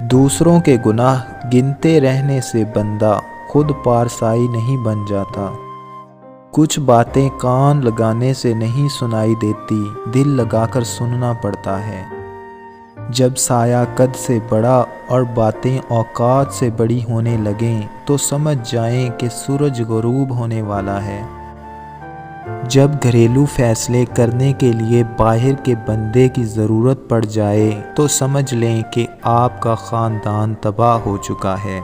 دوسروں کے گناہ گنتے رہنے سے بندہ خود پارسائی نہیں بن جاتا۔ کچھ باتیں کان لگانے سے نہیں سنائی دیتی، دل لگا کر سننا پڑتا ہے۔ جب سایہ قد سے بڑا اور باتیں اوقات سے بڑی ہونے لگیں تو سمجھ جائیں کہ سورج غروب ہونے والا ہے۔ جب گھریلو فیصلے کرنے کے لیے باہر کے بندے کی ضرورت پڑ جائے تو سمجھ لیں کہ آپ کا خاندان تباہ ہو چکا ہے۔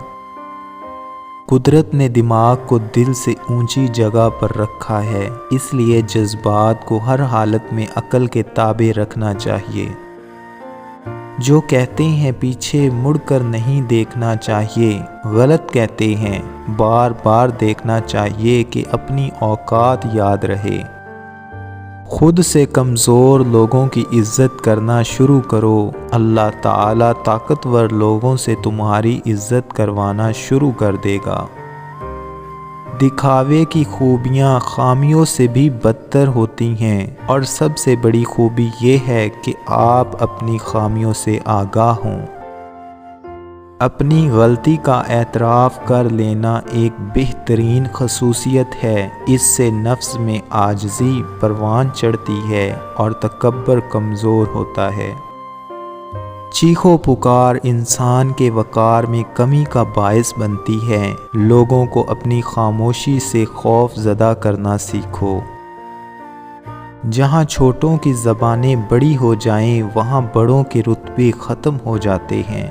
قدرت نے دماغ کو دل سے اونچی جگہ پر رکھا ہے، اس لیے جذبات کو ہر حالت میں عقل کے تابع رکھنا چاہیے۔ جو کہتے ہیں پیچھے مڑ کر نہیں دیکھنا چاہیے، غلط کہتے ہیں۔ بار بار دیکھنا چاہیے کہ اپنی اوقات یاد رہے۔ خود سے کمزور لوگوں کی عزت کرنا شروع کرو، اللہ تعالیٰ طاقتور لوگوں سے تمہاری عزت کروانا شروع کر دے گا۔ دکھاوے کی خوبیاں خامیوں سے بھی بدتر ہوتی ہیں، اور سب سے بڑی خوبی یہ ہے کہ آپ اپنی خامیوں سے آگاہ ہوں۔ اپنی غلطی کا اعتراف کر لینا ایک بہترین خصوصیت ہے، اس سے نفس میں عاجزی پروان چڑھتی ہے اور تکبر کمزور ہوتا ہے۔ چیخو پکار انسان کے وقار میں کمی کا باعث بنتی ہے۔ لوگوں کو اپنی خاموشی سے خوف زدہ کرنا سیکھو۔ جہاں چھوٹوں کی زبانیں بڑی ہو جائیں وہاں بڑوں کے رتبے ختم ہو جاتے ہیں۔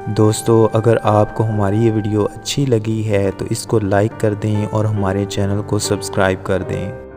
دوستو، اگر آپ کو ہماری یہ ویڈیو اچھی لگی ہے تو اس کو لائک کر دیں اور ہمارے چینل کو سبسکرائب کر دیں۔